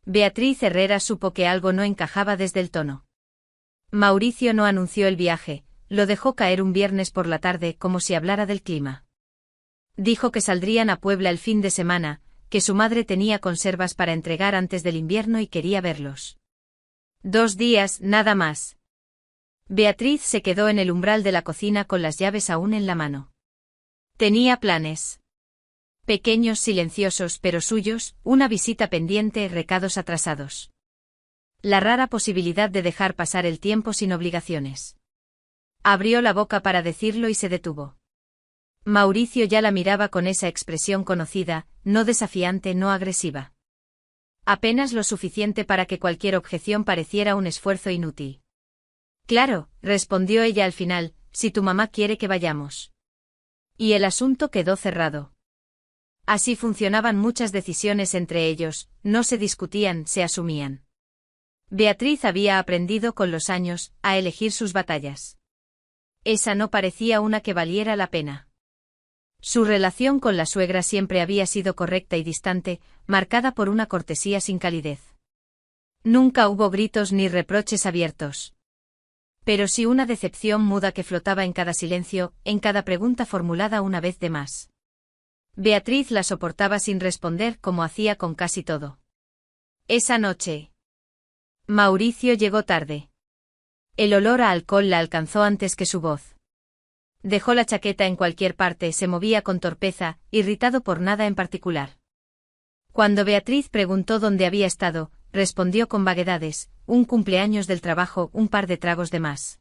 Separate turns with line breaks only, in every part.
Beatriz Herrera supo que algo no encajaba desde el tono. Mauricio no anunció el viaje, lo dejó caer un viernes por la tarde como si hablara del clima. Dijo que saldrían a Puebla el fin de semana, que su madre tenía conservas para entregar antes del invierno y quería verlos. 2 días, nada más. Beatriz se quedó en el umbral de la cocina con las llaves aún en la mano. Tenía planes. Pequeños, silenciosos pero suyos, una visita pendiente, recados atrasados. La rara posibilidad de dejar pasar el tiempo sin obligaciones. Abrió la boca para decirlo y se detuvo. Mauricio ya la miraba con esa expresión conocida, no desafiante, no agresiva. Apenas lo suficiente para que cualquier objeción pareciera un esfuerzo inútil. Claro, respondió ella al final, si tu mamá quiere que vayamos. Y el asunto quedó cerrado. Así funcionaban muchas decisiones entre ellos, no se discutían, se asumían. Beatriz había aprendido con los años a elegir sus batallas. Esa no parecía una que valiera la pena. Su relación con la suegra siempre había sido correcta y distante, marcada por una cortesía sin calidez. Nunca hubo gritos ni reproches abiertos. Pero sí una decepción muda que flotaba en cada silencio, en cada pregunta formulada una vez de más. Beatriz la soportaba sin responder como hacía con casi todo. Esa noche. Mauricio llegó tarde. El olor a alcohol la alcanzó antes que su voz. Dejó la chaqueta en cualquier parte, se movía con torpeza, irritado por nada en particular. Cuando Beatriz preguntó dónde había estado, respondió con vaguedades, un cumpleaños del trabajo, un par de tragos de más.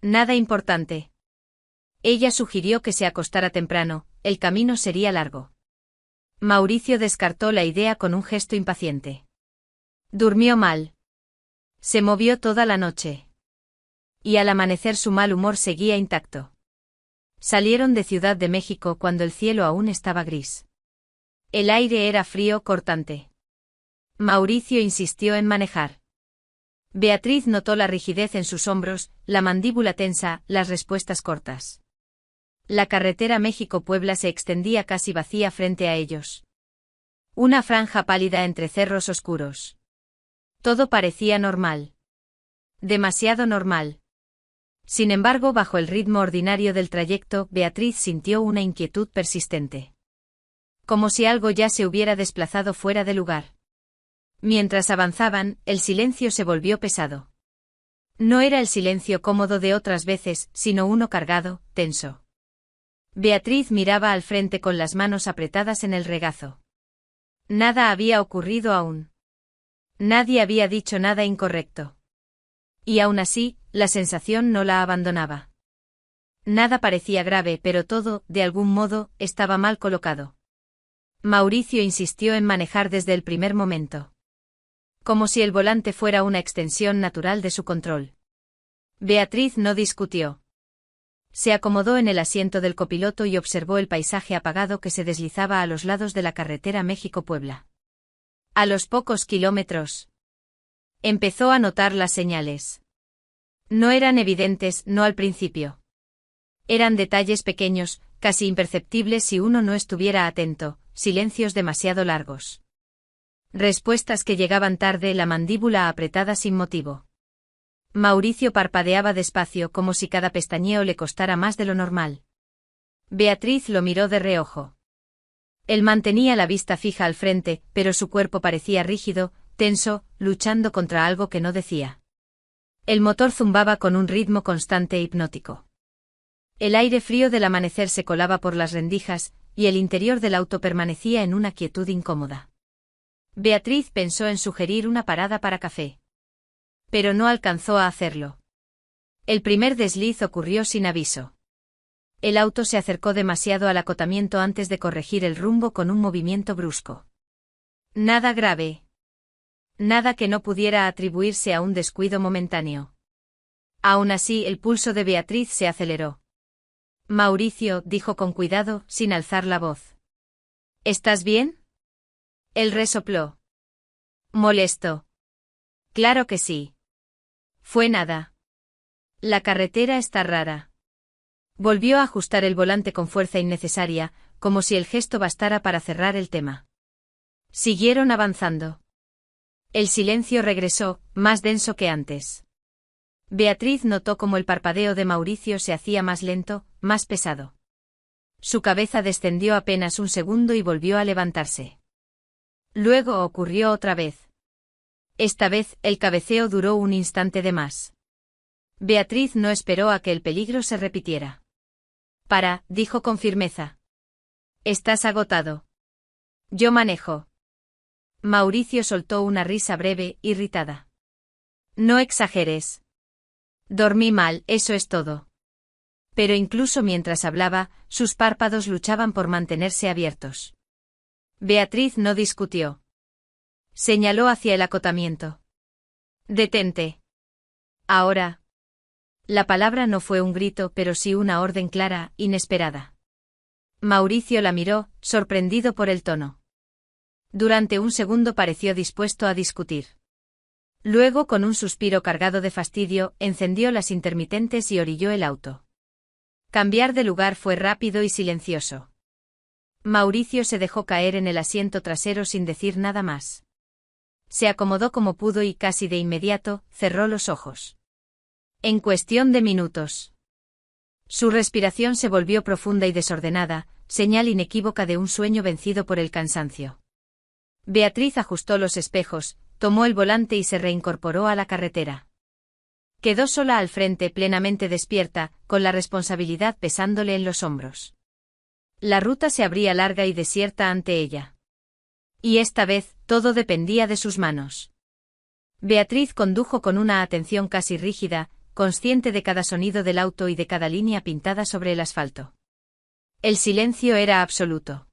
Nada importante. Ella sugirió que se acostara temprano, el camino sería largo. Mauricio descartó la idea con un gesto impaciente. Durmió mal. Se movió toda la noche. Y al amanecer su mal humor seguía intacto. Salieron de Ciudad de México cuando el cielo aún estaba gris. El aire era frío, cortante. Mauricio insistió en manejar. Beatriz notó la rigidez en sus hombros, la mandíbula tensa, las respuestas cortas. La carretera México-Puebla se extendía casi vacía frente a ellos. Una franja pálida entre cerros oscuros. Todo parecía normal. Demasiado normal. Sin embargo, bajo el ritmo ordinario del trayecto, Beatriz sintió una inquietud persistente. Como si algo ya se hubiera desplazado fuera de lugar. Mientras avanzaban, el silencio se volvió pesado. No era el silencio cómodo de otras veces, sino uno cargado, tenso. Beatriz miraba al frente con las manos apretadas en el regazo. Nada había ocurrido aún. Nadie había dicho nada incorrecto. Y aún así, la sensación no la abandonaba. Nada parecía grave, pero todo, de algún modo, estaba mal colocado. Mauricio insistió en manejar desde el primer momento. Como si el volante fuera una extensión natural de su control. Beatriz no discutió. Se acomodó en el asiento del copiloto y observó el paisaje apagado que se deslizaba a los lados de la carretera México-Puebla. A los pocos kilómetros. Empezó a notar las señales. No eran evidentes, no al principio. Eran detalles pequeños, casi imperceptibles si uno no estuviera atento, silencios demasiado largos. Respuestas que llegaban tarde, la mandíbula apretada sin motivo. Mauricio parpadeaba despacio como si cada pestañeo le costara más de lo normal. Beatriz lo miró de reojo. Él mantenía la vista fija al frente, pero su cuerpo parecía rígido, tenso, luchando contra algo que no decía. El motor zumbaba con un ritmo constante e hipnótico. El aire frío del amanecer se colaba por las rendijas, y el interior del auto permanecía en una quietud incómoda. Beatriz pensó en sugerir una parada para café. Pero no alcanzó a hacerlo. El primer desliz ocurrió sin aviso. El auto se acercó demasiado al acotamiento antes de corregir el rumbo con un movimiento brusco. Nada grave. Nada que no pudiera atribuirse a un descuido momentáneo. Aún así, el pulso de Beatriz se aceleró. Mauricio, dijo con cuidado, sin alzar la voz. ¿Estás bien? Él resopló. Molesto. Claro que sí. Fue nada. La carretera está rara. Volvió a ajustar el volante con fuerza innecesaria, como si el gesto bastara para cerrar el tema. Siguieron avanzando. El silencio regresó, más denso que antes. Beatriz notó cómo el parpadeo de Mauricio se hacía más lento, más pesado. Su cabeza descendió apenas un segundo y volvió a levantarse. Luego ocurrió otra vez. Esta vez, el cabeceo duró un instante de más. Beatriz no esperó a que el peligro se repitiera. Para, dijo con firmeza. Estás agotado. Yo manejo. Mauricio soltó una risa breve, irritada. No exageres. Dormí mal, eso es todo. Pero incluso mientras hablaba, sus párpados luchaban por mantenerse abiertos. Beatriz no discutió. Señaló hacia el acotamiento. Detente. Ahora. La palabra no fue un grito, pero sí una orden clara, inesperada. Mauricio la miró, sorprendido por el tono. Durante un segundo pareció dispuesto a discutir. Luego, con un suspiro cargado de fastidio, encendió las intermitentes y orilló el auto. Cambiar de lugar fue rápido y silencioso. Mauricio se dejó caer en el asiento trasero sin decir nada más. Se acomodó como pudo y casi de inmediato, cerró los ojos. En cuestión de minutos. Su respiración se volvió profunda y desordenada, señal inequívoca de un sueño vencido por el cansancio. Beatriz ajustó los espejos, tomó el volante y se reincorporó a la carretera. Quedó sola al frente, plenamente despierta, con la responsabilidad pesándole en los hombros. La ruta se abría larga y desierta ante ella. Y esta vez, todo dependía de sus manos. Beatriz condujo con una atención casi rígida, consciente de cada sonido del auto y de cada línea pintada sobre el asfalto. El silencio era absoluto.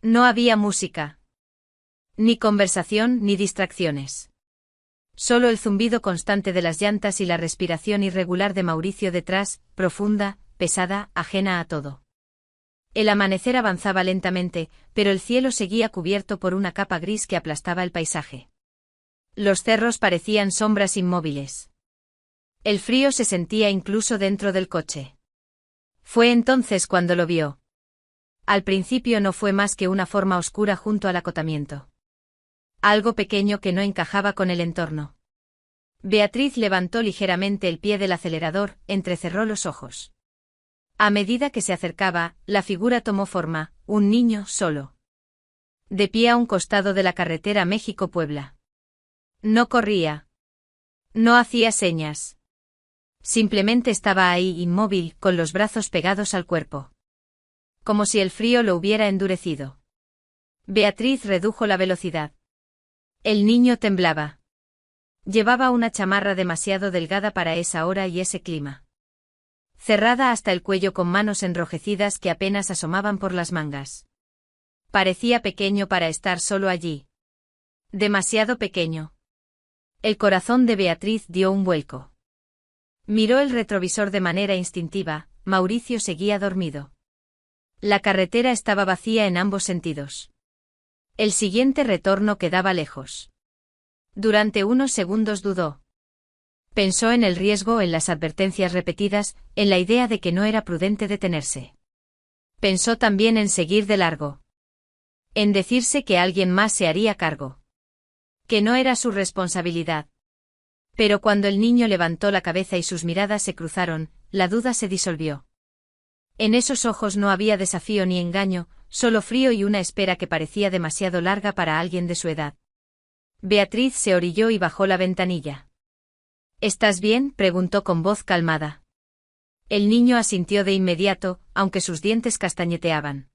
No había música. Ni conversación ni distracciones. Solo el zumbido constante de las llantas y la respiración irregular de Mauricio detrás, profunda, pesada, ajena a todo. El amanecer avanzaba lentamente, pero el cielo seguía cubierto por una capa gris que aplastaba el paisaje. Los cerros parecían sombras inmóviles. El frío se sentía incluso dentro del coche. Fue entonces cuando lo vio. Al principio no fue más que una forma oscura junto al acotamiento. Algo pequeño que no encajaba con el entorno. Beatriz levantó ligeramente el pie del acelerador, entrecerró los ojos. A medida que se acercaba, la figura tomó forma, un niño solo. De pie a un costado de la carretera México-Puebla. No corría. No hacía señas. Simplemente estaba ahí inmóvil, con los brazos pegados al cuerpo. Como si el frío lo hubiera endurecido. Beatriz redujo la velocidad. El niño temblaba. Llevaba una chamarra demasiado delgada para esa hora y ese clima. Cerrada hasta el cuello con manos enrojecidas que apenas asomaban por las mangas. Parecía pequeño para estar solo allí. Demasiado pequeño. El corazón de Beatriz dio un vuelco. Miró el retrovisor de manera instintiva, Mauricio seguía dormido. La carretera estaba vacía en ambos sentidos. El siguiente retorno quedaba lejos. Durante unos segundos dudó. Pensó en el riesgo, en las advertencias repetidas, en la idea de que no era prudente detenerse. Pensó también en seguir de largo. En decirse que alguien más se haría cargo. Que no era su responsabilidad. Pero cuando el niño levantó la cabeza y sus miradas se cruzaron, la duda se disolvió. En esos ojos no había desafío ni engaño, solo frío y una espera que parecía demasiado larga para alguien de su edad. Beatriz se orilló y bajó la ventanilla. ¿Estás bien?, preguntó con voz calmada. El niño asintió de inmediato, aunque sus dientes castañeteaban.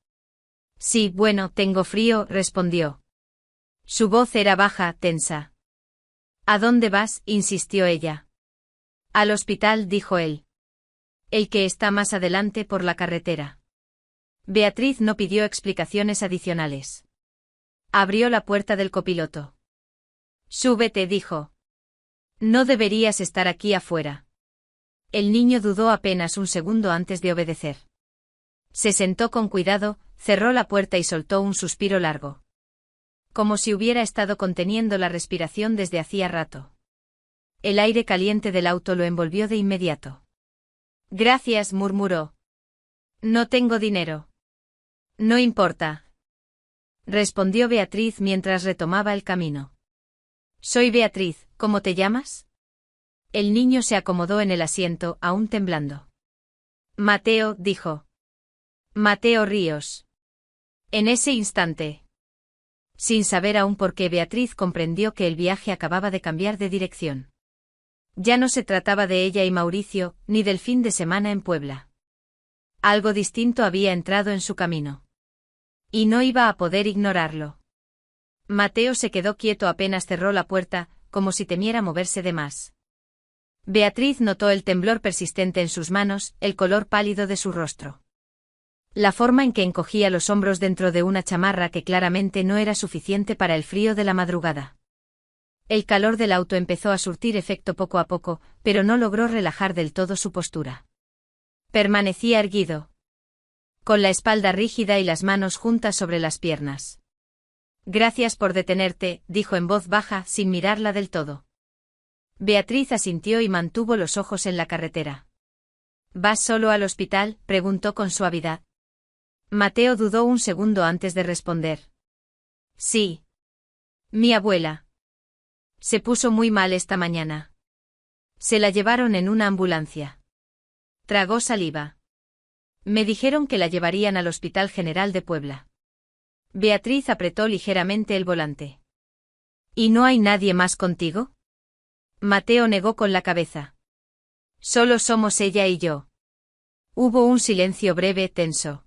Sí, bueno, tengo frío, respondió. Su voz era baja, tensa. ¿A dónde vas?, insistió ella. Al hospital, dijo él. El que está más adelante por la carretera. Beatriz no pidió explicaciones adicionales. Abrió la puerta del copiloto. Súbete, dijo. No deberías estar aquí afuera. El niño dudó apenas un segundo antes de obedecer. Se sentó con cuidado, cerró la puerta y soltó un suspiro largo. Como si hubiera estado conteniendo la respiración desde hacía rato. El aire caliente del auto lo envolvió de inmediato. Gracias, murmuró. No tengo dinero. No importa. Respondió Beatriz mientras retomaba el camino. Soy Beatriz, ¿cómo te llamas? El niño se acomodó en el asiento, aún temblando. Mateo, dijo. Mateo Ríos. En ese instante. Sin saber aún por qué, Beatriz comprendió que el viaje acababa de cambiar de dirección. Ya no se trataba de ella y Mauricio, ni del fin de semana en Puebla. Algo distinto había entrado en su camino. Y no iba a poder ignorarlo. Mateo se quedó quieto apenas cerró la puerta, como si temiera moverse de más. Beatriz notó el temblor persistente en sus manos, el color pálido de su rostro. La forma en que encogía los hombros dentro de una chamarra que claramente no era suficiente para el frío de la madrugada. El calor del auto empezó a surtir efecto poco a poco, pero no logró relajar del todo su postura. Permanecía erguido, con la espalda rígida y las manos juntas sobre las piernas. Gracias por detenerte, dijo en voz baja, sin mirarla del todo. Beatriz asintió y mantuvo los ojos en la carretera. ¿Vas solo al hospital?, preguntó con suavidad. Mateo dudó un segundo antes de responder. Sí. Mi abuela. Se puso muy mal esta mañana. Se la llevaron en una ambulancia. Tragó saliva. Me dijeron que la llevarían al Hospital General de Puebla. Beatriz apretó ligeramente el volante. ¿Y no hay nadie más contigo? Mateo negó con la cabeza. Solo somos ella y yo. Hubo un silencio breve, tenso.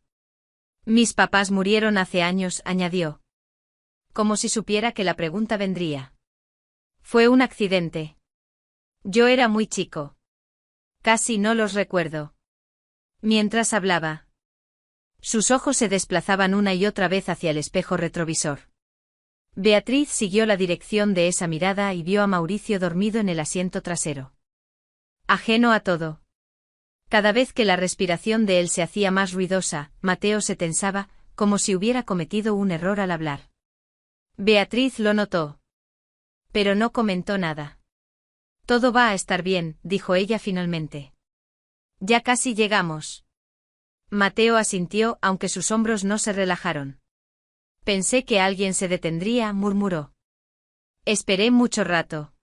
Mis papás murieron hace años, añadió. Como si supiera que la pregunta vendría. Fue un accidente. Yo era muy chico. Casi no los recuerdo. Mientras hablaba, sus ojos se desplazaban una y otra vez hacia el espejo retrovisor. Beatriz siguió la dirección de esa mirada y vio a Mauricio dormido en el asiento trasero. Ajeno a todo. Cada vez que la respiración de él se hacía más ruidosa, Mateo se tensaba, como si hubiera cometido un error al hablar. Beatriz lo notó. Pero no comentó nada. Todo va a estar bien, dijo ella finalmente. Ya casi llegamos. Mateo asintió, aunque sus hombros no se relajaron. Pensé que alguien se detendría, murmuró. Esperé mucho rato.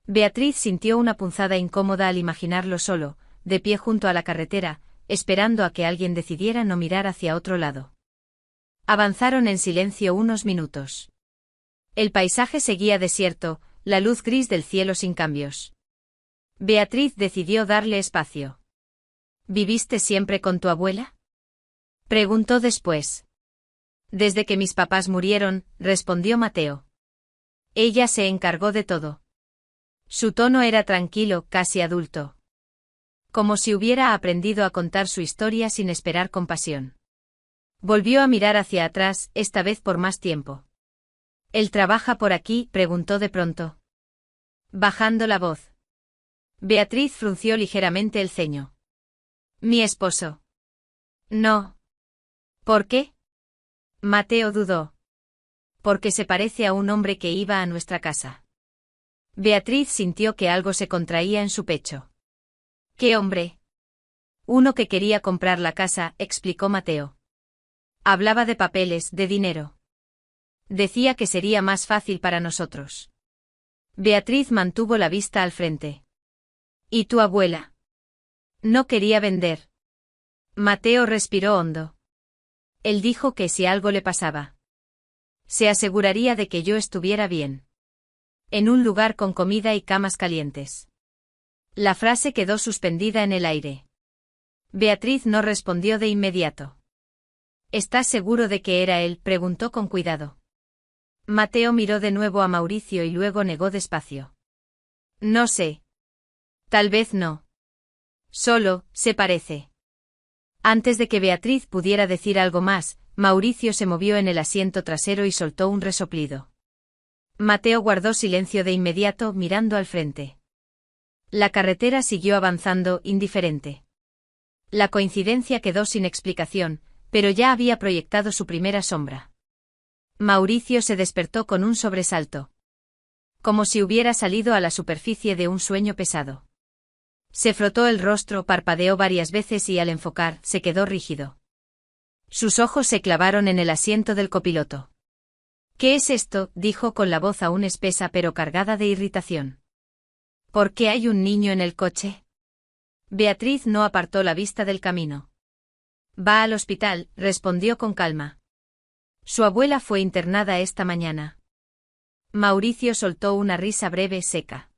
Beatriz sintió una punzada incómoda al imaginarlo solo, de pie junto a la carretera, esperando a que alguien decidiera no mirar hacia otro lado. Avanzaron en silencio unos minutos. El paisaje seguía desierto, la luz gris del cielo sin cambios. Beatriz decidió darle espacio. ¿Viviste siempre con tu abuela?, preguntó después. Desde que mis papás murieron, respondió Mateo. Ella se encargó de todo. Su tono era tranquilo, casi adulto. Como si hubiera aprendido a contar su historia sin esperar compasión. Volvió a mirar hacia atrás, esta vez por más tiempo. ¿Él trabaja por aquí?, preguntó de pronto, bajando la voz. Beatriz frunció ligeramente el ceño. Mi esposo. No. ¿Por qué? Mateo dudó. Porque se parece a un hombre que iba a nuestra casa. Beatriz sintió que algo se contraía en su pecho. ¿Qué hombre? Uno que quería comprar la casa, explicó Mateo. Hablaba de papeles, de dinero. Decía que sería más fácil para nosotros. Beatriz mantuvo la vista al frente. ¿Y tu abuela? No quería vender. Mateo respiró hondo. Él dijo que si algo le pasaba, se aseguraría de que yo estuviera bien. En un lugar con comida y camas calientes. La frase quedó suspendida en el aire. Beatriz no respondió de inmediato. ¿Estás seguro de que era él?, preguntó con cuidado. Mateo miró de nuevo a Mauricio y luego negó despacio. No sé. Tal vez no. Solo, se parece. Antes de que Beatriz pudiera decir algo más, Mauricio se movió en el asiento trasero y soltó un resoplido. Mateo guardó silencio de inmediato, mirando al frente. La carretera siguió avanzando, indiferente. La coincidencia quedó sin explicación, pero ya había proyectado su primera sombra. Mauricio se despertó con un sobresalto. Como si hubiera salido a la superficie de un sueño pesado. Se frotó el rostro, parpadeó varias veces y al enfocar, se quedó rígido. Sus ojos se clavaron en el asiento del copiloto. ¿Qué es esto?, dijo con la voz aún espesa pero cargada de irritación. ¿Por qué hay un niño en el coche? Beatriz no apartó la vista del camino. Va al hospital, respondió con calma. Su abuela fue internada esta mañana. Mauricio soltó una risa breve seca.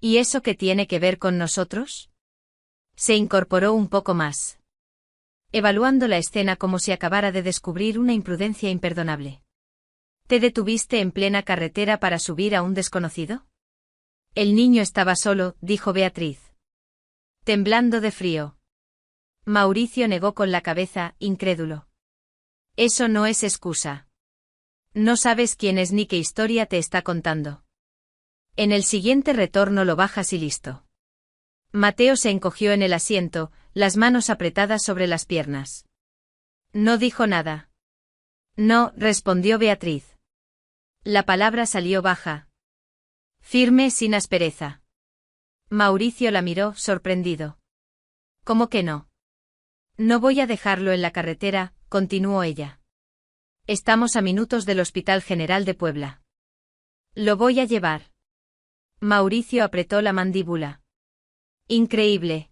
¿Y eso qué tiene que ver con nosotros? Se incorporó un poco más, evaluando la escena como si acabara de descubrir una imprudencia imperdonable. ¿Te detuviste en plena carretera para subir a un desconocido? El niño estaba solo, dijo Beatriz, temblando de frío. Mauricio negó con la cabeza, incrédulo. Eso no es excusa. No sabes quién es ni qué historia te está contando. En el siguiente retorno lo bajas y listo. Mateo se encogió en el asiento, las manos apretadas sobre las piernas. No dijo nada. No, respondió Beatriz. La palabra salió baja, firme, sin aspereza. Mauricio la miró, sorprendido. ¿Cómo que no? No voy a dejarlo en la carretera, continuó ella. Estamos a minutos del Hospital General de Puebla. Lo voy a llevar. Mauricio apretó la mandíbula. Increíble.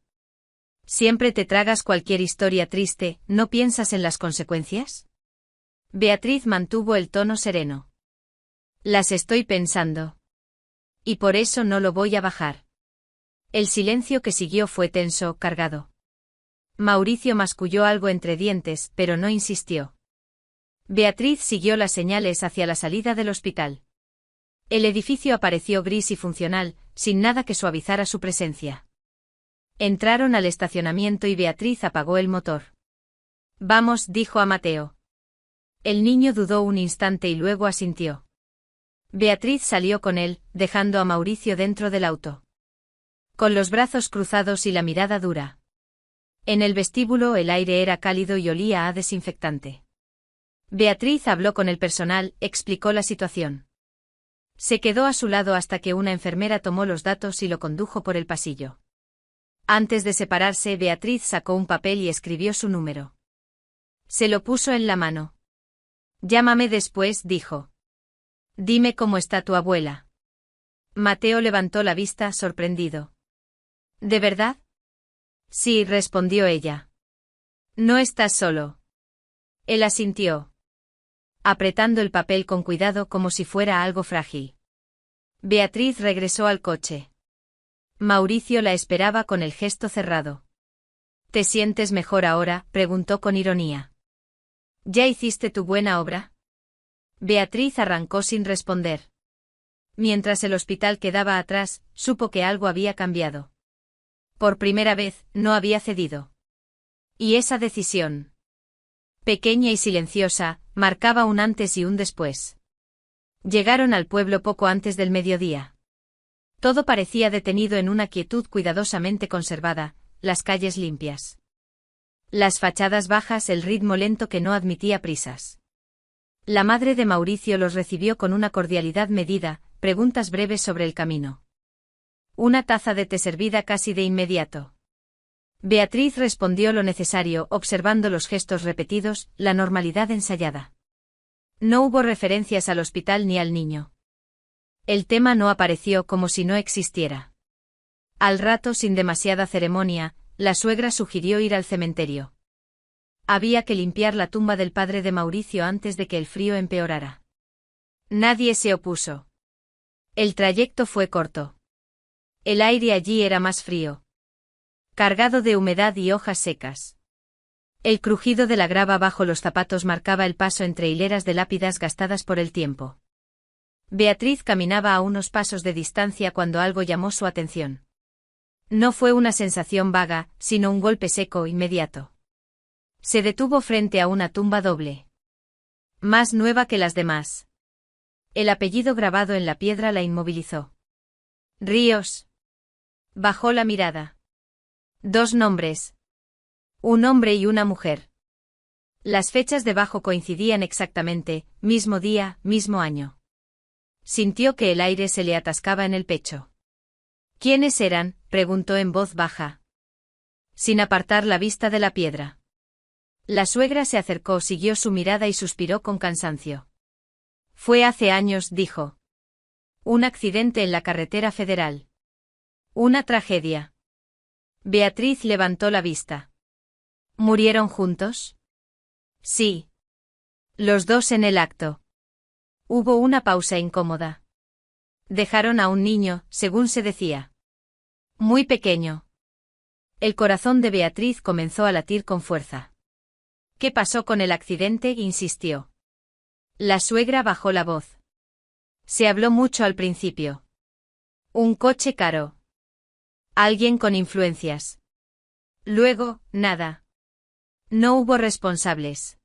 Siempre te tragas cualquier historia triste, ¿no piensas en las consecuencias? Beatriz mantuvo el tono sereno. Las estoy pensando. Y por eso no lo voy a bajar. El silencio que siguió fue tenso, cargado. Mauricio masculló algo entre dientes, pero no insistió. Beatriz siguió las señales hacia la salida del hospital. El edificio apareció gris y funcional, sin nada que suavizara su presencia. Entraron al estacionamiento y Beatriz apagó el motor. Vamos, dijo a Mateo. El niño dudó un instante y luego asintió. Beatriz salió con él, dejando a Mauricio dentro del auto, con los brazos cruzados y la mirada dura. En el vestíbulo el aire era cálido y olía a desinfectante. Beatriz habló con el personal, explicó la situación. Se quedó a su lado hasta que una enfermera tomó los datos y lo condujo por el pasillo. Antes de separarse, Beatriz sacó un papel y escribió su número. Se lo puso en la mano. Llámame después, dijo. Dime cómo está tu abuela. Mateo levantó la vista, sorprendido. ¿De verdad? Sí, respondió ella. No estás solo. Él asintió, apretando el papel con cuidado como si fuera algo frágil. Beatriz regresó al coche. Mauricio la esperaba con el gesto cerrado. ¿Te sientes mejor ahora?, preguntó con ironía. ¿Ya hiciste tu buena obra? Beatriz arrancó sin responder. Mientras el hospital quedaba atrás, supo que algo había cambiado. Por primera vez, no había cedido. Y esa decisión, pequeña y silenciosa, marcaba un antes y un después. Llegaron al pueblo poco antes del mediodía. Todo parecía detenido en una quietud cuidadosamente conservada, las calles limpias, las fachadas bajas, el ritmo lento que no admitía prisas. La madre de Mauricio los recibió con una cordialidad medida, preguntas breves sobre el camino. Una taza de té servida casi de inmediato. Beatriz respondió lo necesario, observando los gestos repetidos, la normalidad ensayada. No hubo referencias al hospital ni al niño. El tema no apareció como si no existiera. Al rato, sin demasiada ceremonia, la suegra sugirió ir al cementerio. Había que limpiar la tumba del padre de Mauricio antes de que el frío empeorara. Nadie se opuso. El trayecto fue corto. El aire allí era más frío, cargado de humedad y hojas secas. El crujido de la grava bajo los zapatos marcaba el paso entre hileras de lápidas gastadas por el tiempo. Beatriz caminaba a unos pasos de distancia cuando algo llamó su atención. No fue una sensación vaga, sino un golpe seco, inmediato. Se detuvo frente a una tumba doble, más nueva que las demás. El apellido grabado en la piedra la inmovilizó. Ríos. Bajó la mirada. Dos nombres. Un hombre y una mujer. Las fechas debajo coincidían exactamente, mismo día, mismo año. Sintió que el aire se le atascaba en el pecho. ¿Quiénes eran?, preguntó en voz baja, sin apartar la vista de la piedra. La suegra se acercó, siguió su mirada y suspiró con cansancio. Fue hace años, dijo. Un accidente en la carretera federal. Una tragedia. Beatriz levantó la vista. ¿Murieron juntos? Sí. Los dos en el acto. Hubo una pausa incómoda. Dejaron a un niño, según se decía. Muy pequeño. El corazón de Beatriz comenzó a latir con fuerza. ¿Qué pasó con el accidente?, insistió. La suegra bajó la voz. Se habló mucho al principio. Un coche caro. Alguien con influencias. Luego, nada. No hubo responsables.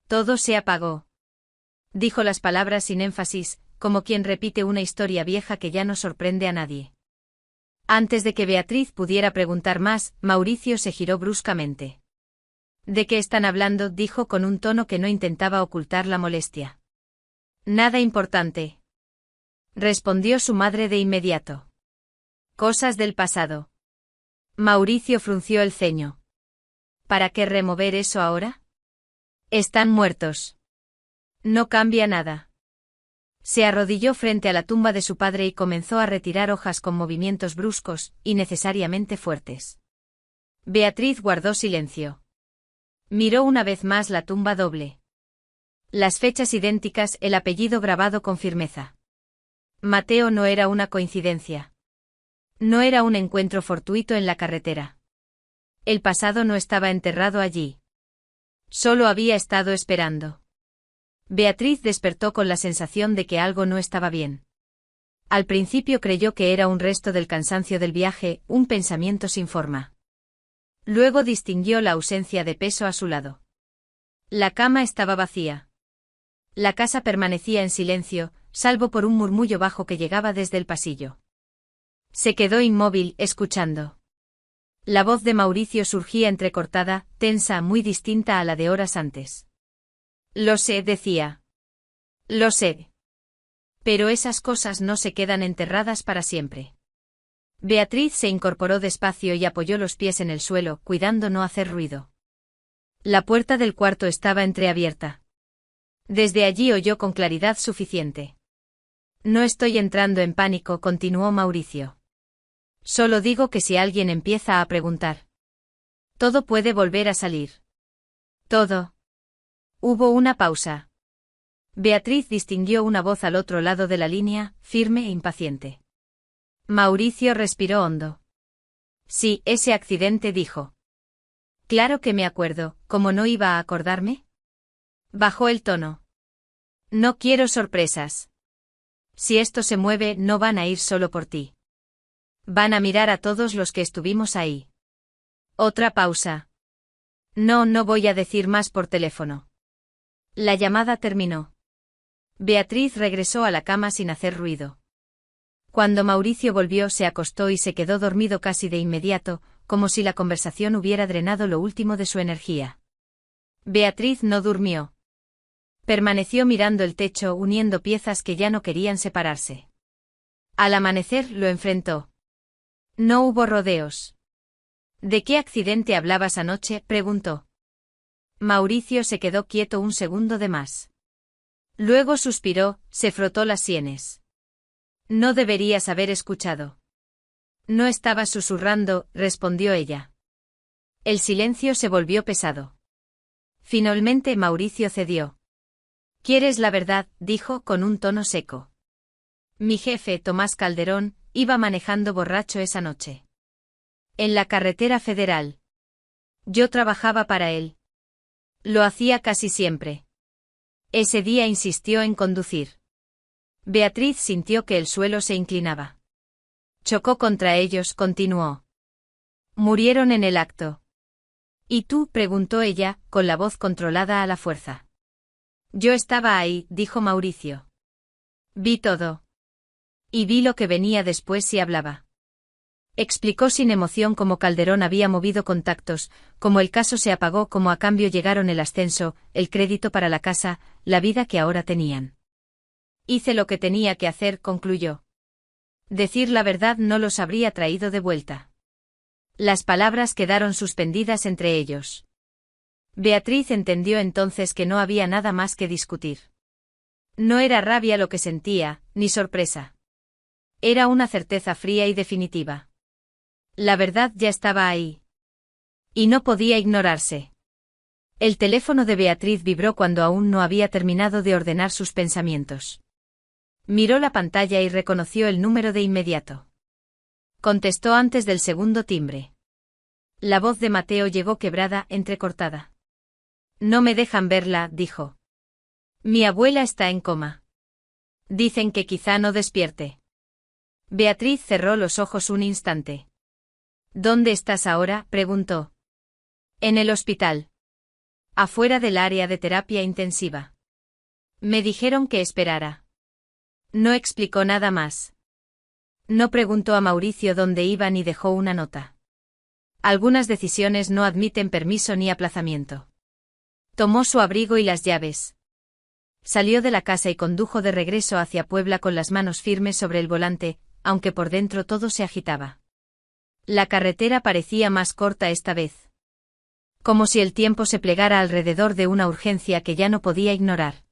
Todo se apagó. Dijo las palabras sin énfasis, como quien repite una historia vieja que ya no sorprende a nadie. Antes de que Beatriz pudiera preguntar más, Mauricio se giró bruscamente. ¿De qué están hablando?, dijo con un tono que no intentaba ocultar la molestia. Nada importante. Respondió su madre de inmediato. Cosas del pasado. Mauricio frunció el ceño. ¿Para qué remover eso ahora? Están muertos. No cambia nada. Se arrodilló frente a la tumba de su padre y comenzó a retirar hojas con movimientos bruscos, y necesariamente fuertes. Beatriz guardó silencio. Miró una vez más la tumba doble. Las fechas idénticas, el apellido grabado con firmeza. Mateo no era una coincidencia. No era un encuentro fortuito en la carretera. El pasado no estaba enterrado allí. Solo había estado esperando. Beatriz despertó con la sensación de que algo no estaba bien. Al principio creyó que era un resto del cansancio del viaje, un pensamiento sin forma. Luego distinguió la ausencia de peso a su lado. La cama estaba vacía. La casa permanecía en silencio, salvo por un murmullo bajo que llegaba desde el pasillo. Se quedó inmóvil, escuchando. La voz de Mauricio surgía entrecortada, tensa, muy distinta a la de horas antes. Lo sé, decía. Lo sé. Pero esas cosas no se quedan enterradas para siempre. Beatriz se incorporó despacio y apoyó los pies en el suelo, cuidando no hacer ruido. La puerta del cuarto estaba entreabierta. Desde allí oyó con claridad suficiente. No estoy entrando en pánico, continuó Mauricio. Solo digo que si alguien empieza a preguntar. Todo puede volver a salir. Todo. Hubo una pausa. Beatriz distinguió una voz al otro lado de la línea, firme e impaciente. Mauricio respiró hondo. Sí, ese accidente, dijo. Claro que me acuerdo, ¿cómo no iba a acordarme? Bajó el tono. No quiero sorpresas. Si esto se mueve, no van a ir solo por ti. Van a mirar a todos los que estuvimos ahí. Otra pausa. No voy a decir más por teléfono. La llamada terminó. Beatriz regresó a la cama sin hacer ruido. Cuando Mauricio volvió, se acostó y se quedó dormido casi de inmediato, como si la conversación hubiera drenado lo último de su energía. Beatriz no durmió. Permaneció mirando el techo, uniendo piezas que ya no querían separarse. Al amanecer lo enfrentó. No hubo rodeos. ¿De qué accidente hablabas anoche?, preguntó. Mauricio se quedó quieto un segundo de más. Luego suspiró, se frotó las sienes. No deberías haber escuchado. No estaba susurrando, respondió ella. El silencio se volvió pesado. Finalmente Mauricio cedió. ¿Quieres la verdad?, dijo con un tono seco. Mi jefe, Tomás Calderón, iba manejando borracho esa noche. En la carretera federal. Yo trabajaba para él. Lo hacía casi siempre. Ese día insistió en conducir. Beatriz sintió que el suelo se inclinaba. Chocó contra ellos, continuó. Murieron en el acto. ¿Y tú?, preguntó ella, con la voz controlada a la fuerza. Yo estaba ahí, dijo Mauricio. Vi todo. Y vi lo que venía después si hablaba. Explicó sin emoción cómo Calderón había movido contactos, cómo el caso se apagó, cómo a cambio llegaron el ascenso, el crédito para la casa, la vida que ahora tenían. Hice lo que tenía que hacer, concluyó. Decir la verdad no los habría traído de vuelta. Las palabras quedaron suspendidas entre ellos. Beatriz entendió entonces que no había nada más que discutir. No era rabia lo que sentía, ni sorpresa. Era una certeza fría y definitiva. La verdad ya estaba ahí. Y no podía ignorarse. El teléfono de Beatriz vibró cuando aún no había terminado de ordenar sus pensamientos. Miró la pantalla y reconoció el número de inmediato. Contestó antes del segundo timbre. La voz de Mateo llegó quebrada, entrecortada. No me dejan verla, dijo. Mi abuela está en coma. Dicen que quizá no despierte. Beatriz cerró los ojos un instante. ¿Dónde estás ahora?, preguntó. En el hospital. Afuera del área de terapia intensiva. Me dijeron que esperara. No explicó nada más. No preguntó a Mauricio dónde iba ni dejó una nota. Algunas decisiones no admiten permiso ni aplazamiento. Tomó su abrigo y las llaves. Salió de la casa y condujo de regreso hacia Puebla con las manos firmes sobre el volante, aunque por dentro todo se agitaba. La carretera parecía más corta esta vez. Como si el tiempo se plegara alrededor de una urgencia que ya no podía ignorar.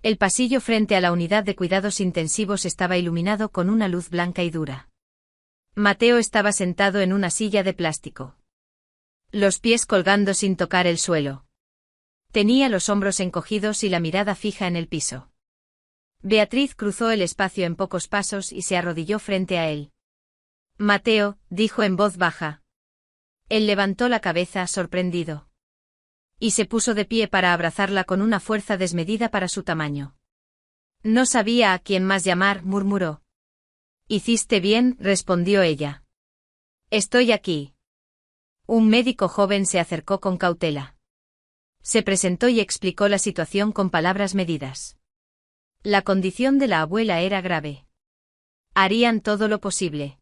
El pasillo frente a la unidad de cuidados intensivos estaba iluminado con una luz blanca y dura. Mateo estaba sentado en una silla de plástico. Los pies colgando sin tocar el suelo. Tenía los hombros encogidos y la mirada fija en el piso. Beatriz cruzó el espacio en pocos pasos y se arrodilló frente a él. Mateo, dijo en voz baja. Él levantó la cabeza, sorprendido. Y se puso de pie para abrazarla con una fuerza desmedida para su tamaño. No sabía a quién más llamar, murmuró. Hiciste bien, respondió ella. Estoy aquí. Un médico joven se acercó con cautela. Se presentó y explicó la situación con palabras medidas. La condición de la abuela era grave. Harían todo lo posible.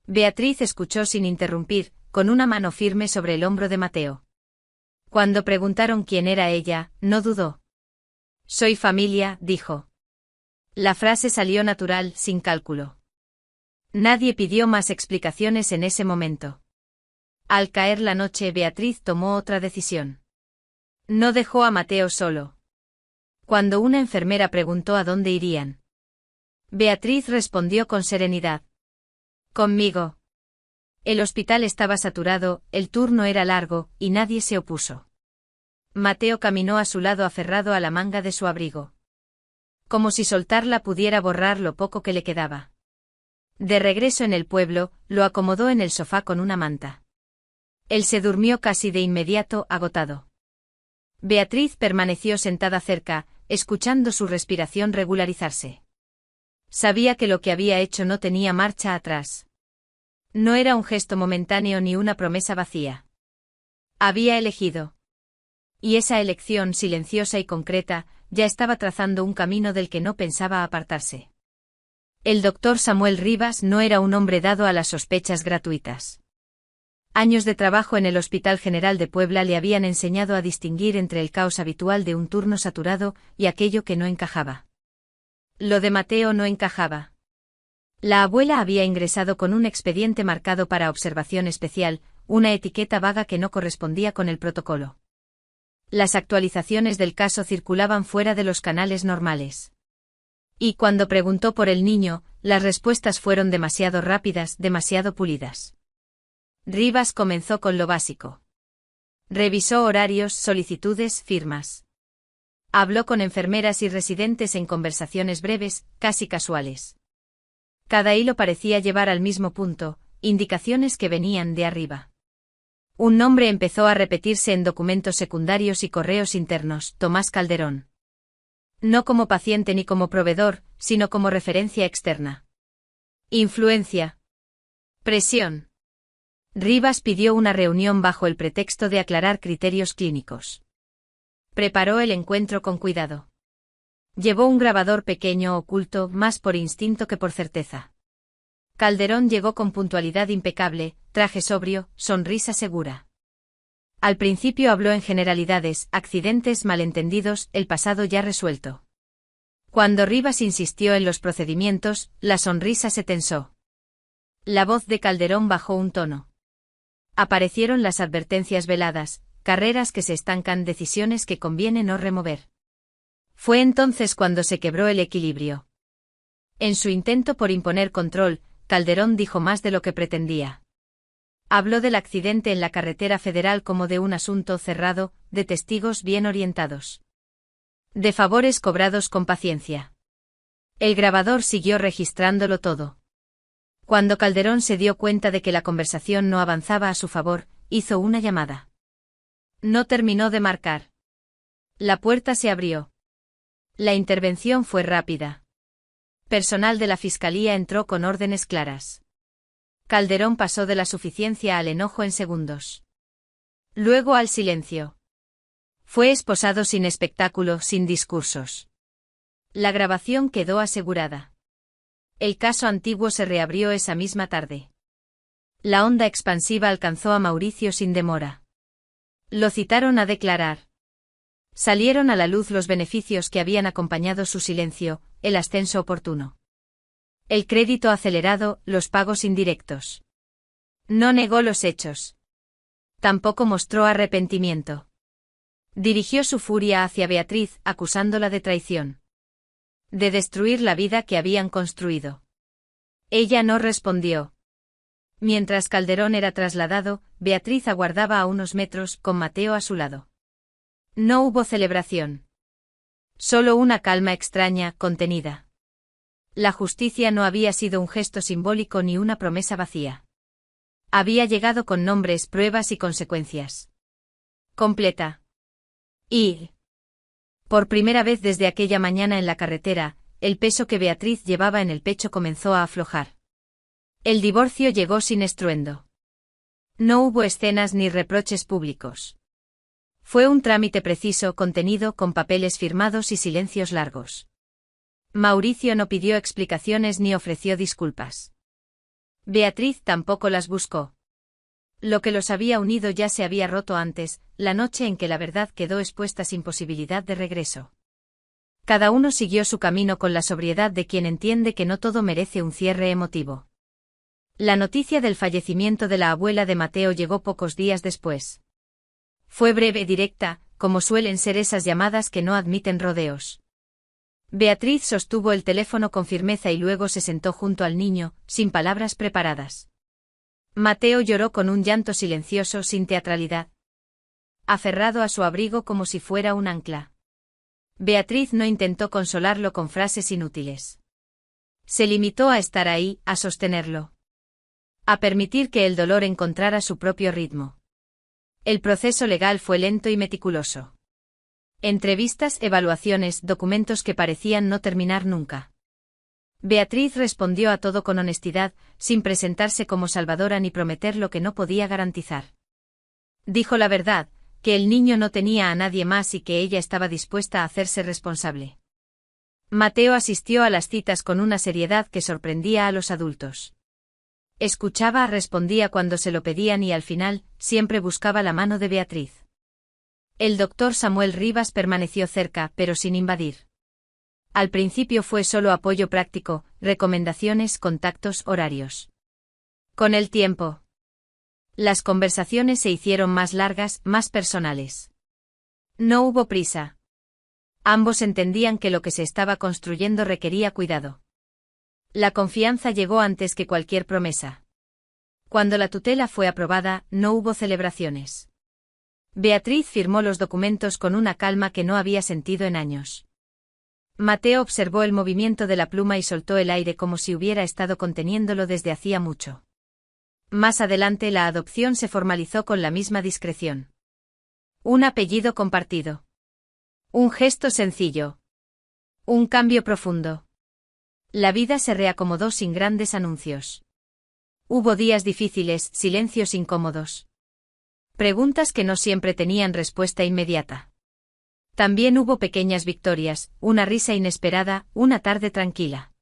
Beatriz escuchó sin interrumpir, con una mano firme sobre el hombro de Mateo. Cuando preguntaron quién era ella, no dudó. Soy familia, dijo. La frase salió natural, sin cálculo. Nadie pidió más explicaciones en ese momento. Al caer la noche, Beatriz tomó otra decisión. No dejó a Mateo solo. Cuando una enfermera preguntó a dónde irían, Beatriz respondió con serenidad. Conmigo. El hospital estaba saturado, el turno era largo, y nadie se opuso. Mateo caminó a su lado aferrado a la manga de su abrigo. Como si soltarla pudiera borrar lo poco que le quedaba. De regreso en el pueblo, lo acomodó en el sofá con una manta. Él se durmió casi de inmediato, agotado. Beatriz permaneció sentada cerca, escuchando su respiración regularizarse. Sabía que lo que había hecho no tenía marcha atrás. No era un gesto momentáneo ni una promesa vacía. Había elegido. Y esa elección silenciosa y concreta, ya estaba trazando un camino del que no pensaba apartarse. El doctor Samuel Rivas no era un hombre dado a las sospechas gratuitas. Años de trabajo en el Hospital General de Puebla le habían enseñado a distinguir entre el caos habitual de un turno saturado y aquello que no encajaba. Lo de Mateo no encajaba. La abuela había ingresado con un expediente marcado para observación especial, una etiqueta vaga que no correspondía con el protocolo. Las actualizaciones del caso circulaban fuera de los canales normales. Y cuando preguntó por el niño, las respuestas fueron demasiado rápidas, demasiado pulidas. Rivas comenzó con lo básico. Revisó horarios, solicitudes, firmas. Habló con enfermeras y residentes en conversaciones breves, casi casuales. Cada hilo parecía llevar al mismo punto, indicaciones que venían de arriba. Un nombre empezó a repetirse en documentos secundarios y correos internos: Tomás Calderón. No como paciente ni como proveedor, sino como referencia externa. Influencia. Presión. Rivas pidió una reunión bajo el pretexto de aclarar criterios clínicos. Preparó el encuentro con cuidado. Llevó un grabador pequeño oculto, más por instinto que por certeza. Calderón llegó con puntualidad impecable, traje sobrio, sonrisa segura. Al principio habló en generalidades, accidentes, malentendidos, el pasado ya resuelto. Cuando Rivas insistió en los procedimientos, la sonrisa se tensó. La voz de Calderón bajó un tono. Aparecieron las advertencias veladas: carreras que se estancan, decisiones que conviene no remover. Fue entonces cuando se quebró el equilibrio. En su intento por imponer control, Calderón dijo más de lo que pretendía. Habló del accidente en la carretera federal como de un asunto cerrado, de testigos bien orientados. De favores cobrados con paciencia. El grabador siguió registrándolo todo. Cuando Calderón se dio cuenta de que la conversación no avanzaba a su favor, hizo una llamada. No terminó de marcar. La puerta se abrió. La intervención fue rápida. Personal de la fiscalía entró con órdenes claras. Calderón pasó de la suficiencia al enojo en segundos. Luego al silencio. Fue esposado sin espectáculo, sin discursos. La grabación quedó asegurada. El caso antiguo se reabrió esa misma tarde. La onda expansiva alcanzó a Mauricio sin demora. Lo citaron a declarar. Salieron a la luz los beneficios que habían acompañado su silencio, el ascenso oportuno. El crédito acelerado, los pagos indirectos. No negó los hechos. Tampoco mostró arrepentimiento. Dirigió su furia hacia Beatriz, acusándola de traición. De destruir la vida que habían construido. Ella no respondió. Mientras Calderón era trasladado, Beatriz aguardaba a unos metros, con Mateo a su lado. No hubo celebración. Solo una calma extraña, contenida. La justicia no había sido un gesto simbólico ni una promesa vacía. Había llegado con nombres, pruebas y consecuencias. Completa. Y, por primera vez desde aquella mañana en la carretera, el peso que Beatriz llevaba en el pecho comenzó a aflojar. El divorcio llegó sin estruendo. No hubo escenas ni reproches públicos. Fue un trámite preciso, contenido, con papeles firmados y silencios largos. Mauricio no pidió explicaciones ni ofreció disculpas. Beatriz tampoco las buscó. Lo que los había unido ya se había roto antes, la noche en que la verdad quedó expuesta sin posibilidad de regreso. Cada uno siguió su camino con la sobriedad de quien entiende que no todo merece un cierre emotivo. La noticia del fallecimiento de la abuela de Mateo llegó pocos días después. Fue breve y directa, como suelen ser esas llamadas que no admiten rodeos. Beatriz sostuvo el teléfono con firmeza y luego se sentó junto al niño, sin palabras preparadas. Mateo lloró con un llanto silencioso, sin teatralidad. Aferrado a su abrigo como si fuera un ancla. Beatriz no intentó consolarlo con frases inútiles. Se limitó a estar ahí, a sostenerlo. A permitir que el dolor encontrara su propio ritmo. El proceso legal fue lento y meticuloso. Entrevistas, evaluaciones, documentos que parecían no terminar nunca. Beatriz respondió a todo con honestidad, sin presentarse como salvadora ni prometer lo que no podía garantizar. Dijo la verdad, que el niño no tenía a nadie más y que ella estaba dispuesta a hacerse responsable. Mateo asistió a las citas con una seriedad que sorprendía a los adultos. Escuchaba, respondía cuando se lo pedían y al final, siempre buscaba la mano de Beatriz. El doctor Samuel Rivas permaneció cerca, pero sin invadir. Al principio fue solo apoyo práctico, recomendaciones, contactos, horarios. Con el tiempo, las conversaciones se hicieron más largas, más personales. No hubo prisa. Ambos entendían que lo que se estaba construyendo requería cuidado. La confianza llegó antes que cualquier promesa. Cuando la tutela fue aprobada, no hubo celebraciones. Beatriz firmó los documentos con una calma que no había sentido en años. Mateo observó el movimiento de la pluma y soltó el aire como si hubiera estado conteniéndolo desde hacía mucho. Más adelante la adopción se formalizó con la misma discreción. Un apellido compartido. Un gesto sencillo. Un cambio profundo. La vida se reacomodó sin grandes anuncios. Hubo días difíciles, silencios incómodos. Preguntas que no siempre tenían respuesta inmediata. También hubo pequeñas victorias, una risa inesperada, una tarde tranquila.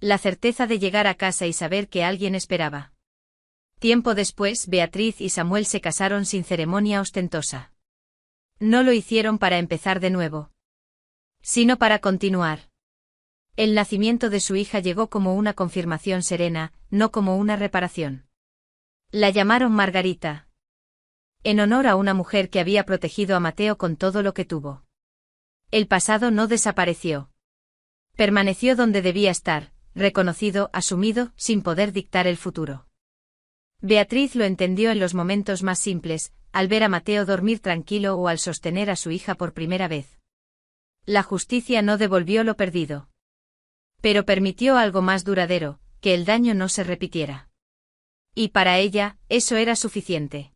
La certeza de llegar a casa y saber que alguien esperaba. Tiempo después, Beatriz y Samuel se casaron sin ceremonia ostentosa. No lo hicieron para empezar de nuevo, sino para continuar. El nacimiento de su hija llegó como una confirmación serena, no como una reparación. La llamaron Margarita, en honor a una mujer que había protegido a Mateo con todo lo que tuvo. El pasado no desapareció. Permaneció donde debía estar, reconocido, asumido, sin poder dictar el futuro. Beatriz lo entendió en los momentos más simples, al ver a Mateo dormir tranquilo o al sostener a su hija por primera vez. La justicia no devolvió lo perdido. Pero permitió algo más duradero, que el daño no se repitiera. Y para ella, eso era suficiente.